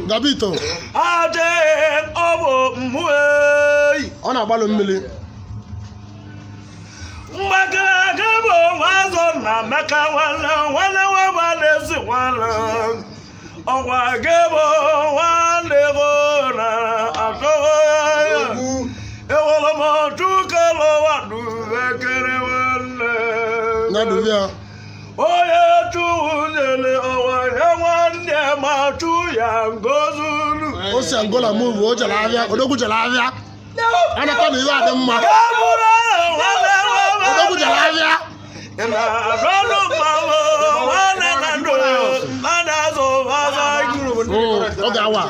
Gabito. Ona balo mmili. Magagabo wazona makawana wana wabalezi wana. Owagabo wandegona atoya. Ewola motukalo wadu vekere wana. Naduvia. Oya tuunele oya wande matu ya ngozulu. Osi Angola move o jalavia odogu jalavia. Ana kwa ni wa de mma. Odogu jalavia. Na rolo mama wana nando manazo waza guru. Oga wa.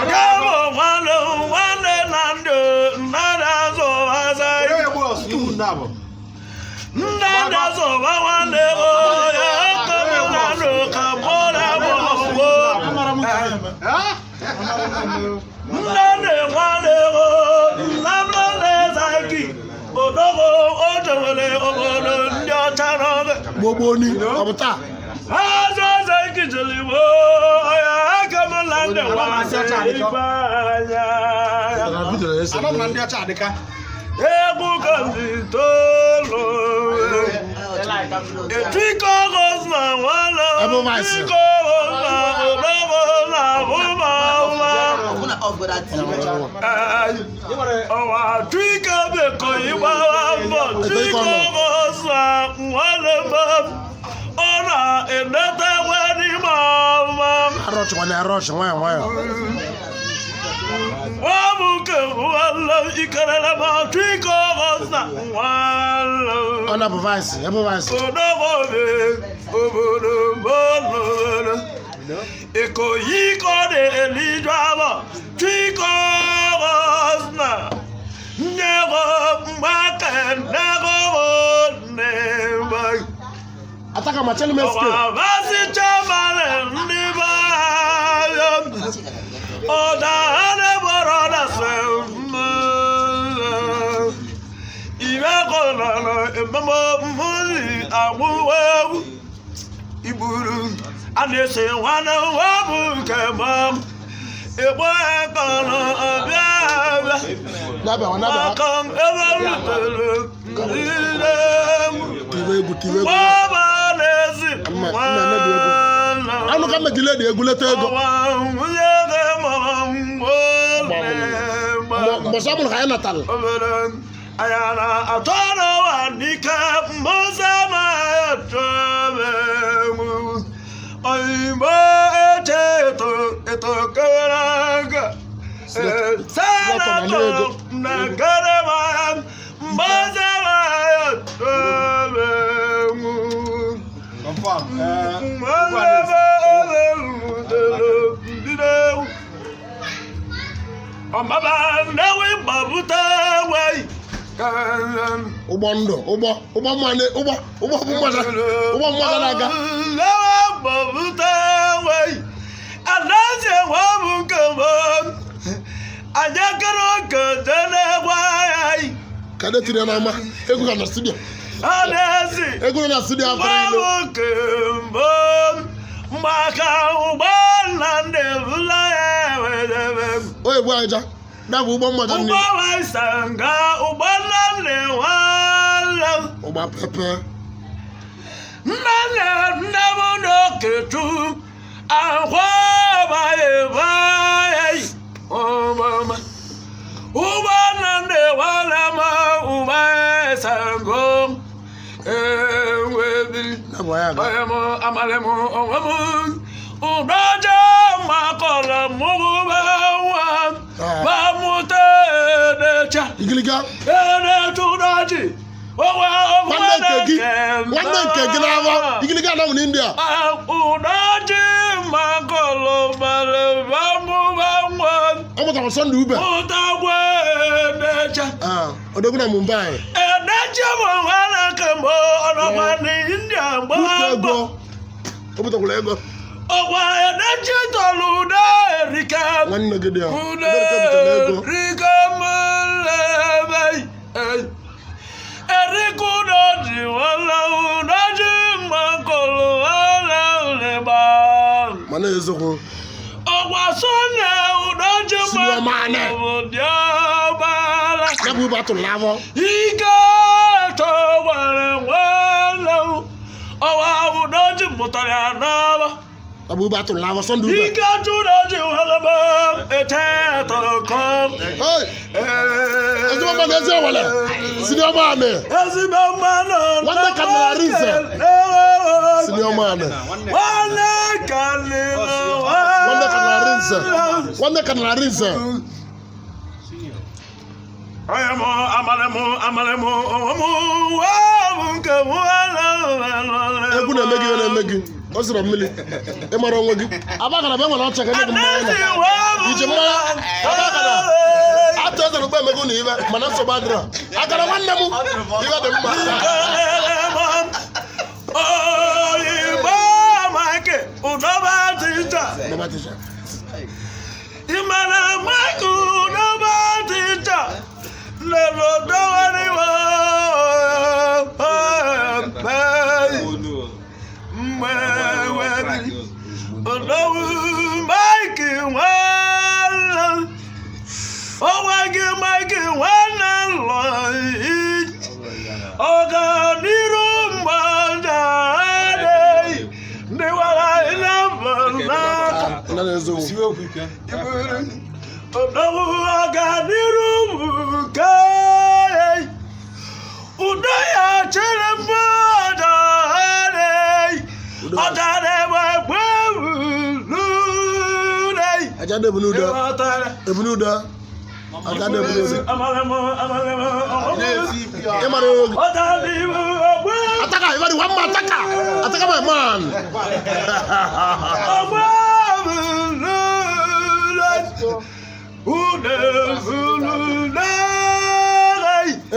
Kamo wana nando manazo waza guru. Nanazo wane oya kamano kamora bongo. Nane wane o namane zaki odogo otole obodo ndio chanoge. Boboni abuta. Azo zaki jelibo oya kamalande wabanya. Ana mnandi acha adika. Ebu kanditolo. Etiko gosma wala. Ebu maisi. Etiko gosma wala wala. Owa twika beko iwa wambo. Etiko gosma wala mam. Ona eneta wani mama. Arroch waya. Wabuke wala ikarela matwiko gosa wala. Ona buvasi. Odogobe obodo. Eko yiko de elijaba twiko gosna. Nego mbaka nego nebai. Ataka macheli meske. Wabasi chamale nibayam. Oda ane borona sema. Ibe kolana emamo muzi awu iburu anese wana wabu kemam. Ebo ekana abia. Naba. Kam evalutele. Tiwe. Baba nezi. Anu kama gile de egulete ego. Mosabul khaya natal. Ayana atona wanika mosama atome. Ayba eto karaga. Sana nagarama mosama atome. Baba nawe babuta wai kan Ubondo mane ubo naga nawe babuta wai anaze wabu kamon anyakaro kadele wai kade tire na ma egu na studio anaze egu na studio after wabu kamon maka ubana ndevula oye bu aja da bu bon mo ni uba wa sanga uba nale wala uba pepe nale ndabo no ketu ahwa bye oh mama uba nale wala ma uba sango webil na boya ga amalemo owamu ubaja mubawa ba mute decha igiliga ene tudaji owa nwanne nke gị n'ahụ igiliga na mu n'India udaji magolo bale ba mubawa ọmụtara Sunday ube utagwe decha odogwu na Mumbai decha mo wana kemo ọnọma n'India gbagbo ọmụtakwara ego ọwa edechi tọrọ ude erika nwanne gị dị ya ude erika mlebe erika udoji wala udoji makolo wala uleba mana ezokwu ọwa sonye udoji makolo diabala ya bụ ube atụrụ n'afọ ike tọwara wala ọwa udoji mụtara ya n'aba abu ba to lava Sunday ube ike tụrụ ji walaba ete tọrọkọm ezigbo mmadụ ezi ọwale senior man ezigbo mmanụ nwanne ka na rinse senior man nwanne ka na rinse ayamo amalemo omu wa nke wala egwu na-eme gị na-eme gị o siri mmiri ịmara onwe gị abagara bụ enwere ọcha ka eme gị mmanya ije mmanya abagara atụ ezere ugbo emego na ibe mana nsogbu adịrọ agara nwanne m ibe dị mma oyibo mike ụdọba tịcha ịmara mike ụdọba tịcha lelodowariwa Odowu Mike nwanne ọnwa gị Mike nwanne lọ ọganiru mgbada adịghị ndị wara ịnaba n'aka Odowu ọganiru nke udo ya chere mgbada adịghị ọjara egbe ajade ebunuda ajade ebunuda ịmara oge ataka every one man ataka my man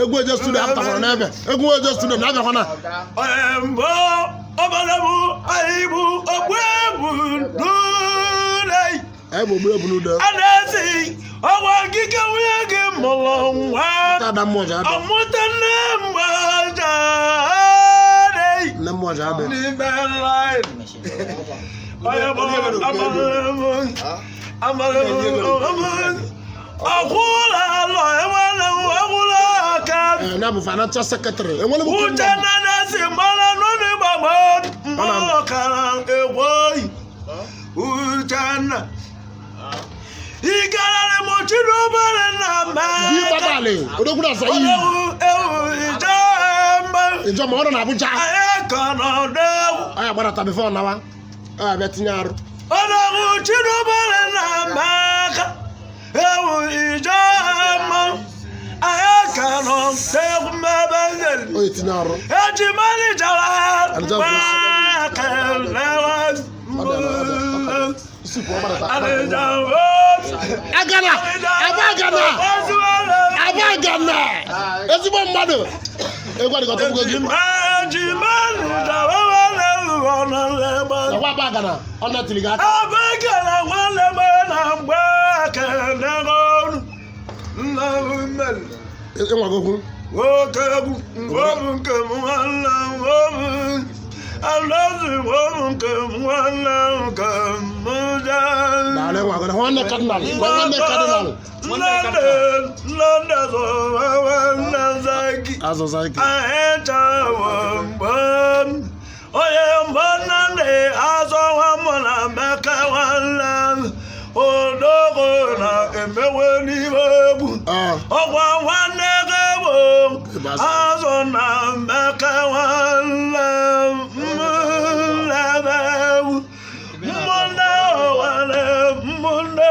egwu eje studio apụtakwara n'ebe egwu eje studio na-abịa kwana ọbalamu bụ ogbu ebunuda a na-esi ọgwa nkike nwunye gị mụrụ nwa ọmụta nne mgbaja n'ime ọkwụla alọ enwere ọgwụla aka na bụ financial secretary uche na na-esi mara n'ụlọ ịgbagba mmanụ kara egwu oyi Uchenna igarare mo chirubare na mba bi babale odogura sayi ijo mo na Abuja ayekana dewu aya gbara ta before nawa aya be tinyaru odogu chirubare na mba ewu ijo ma ayekana dewu mabangel o tinyaru ejimali jara Agana ezigbo mmadụ egwu adịghị ọtọ gị nakwa Abagana ọ na-etiri gị aka Abagana nwanne m na mgbe ekele n'ọrụ nna mmeri ịnwagokwu nwoke egwu mgbe nke m nwanne m alazi womu nke nwanne nke mụja dale Agana nwanne cardinal London nwanne Zaki azọzaki ahịcha mgbe onye mbọnna ndị azọ nwa na Emeka nwanne odogo na-emewe n'ime egwu ọgwa nwanne gị bụ azọ na Emeka nwanne mmụnne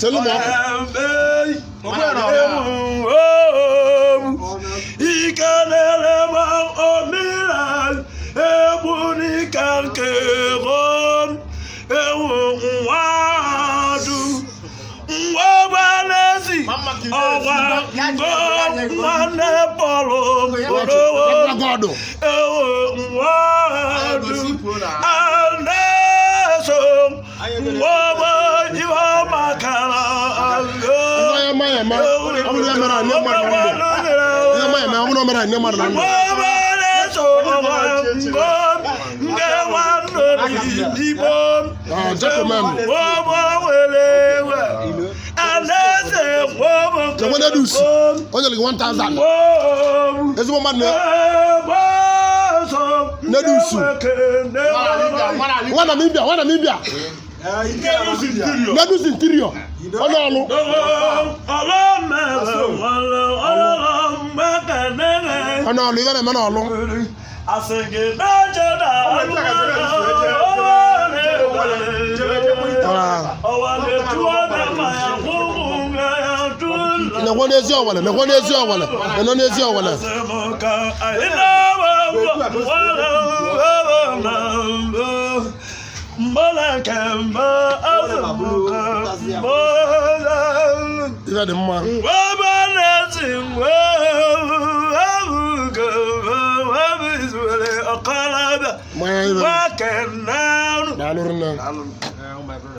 selu mo ikanele ma omiral ebuni kankerom ewu nwadu nwabanezi ọwa ngo nwanne pọlọ godo ewu nwadu aneso nwaba iwa makara alo maya amuna mara ne mara ne maya amuna mara ne mara nwabaneso ọwa ngo ngewano dibo gentleman welewe aneze wobo Jamana dus onye like 1000 ezigbo mmadụ na dusu wana mibia na dusu interior ọnụ ọlụ iwe na-eme n'ọlụ nekwe n'ezi ọwele nọ n'ezi ọwele ife dị mma manya ife daalụrụ nne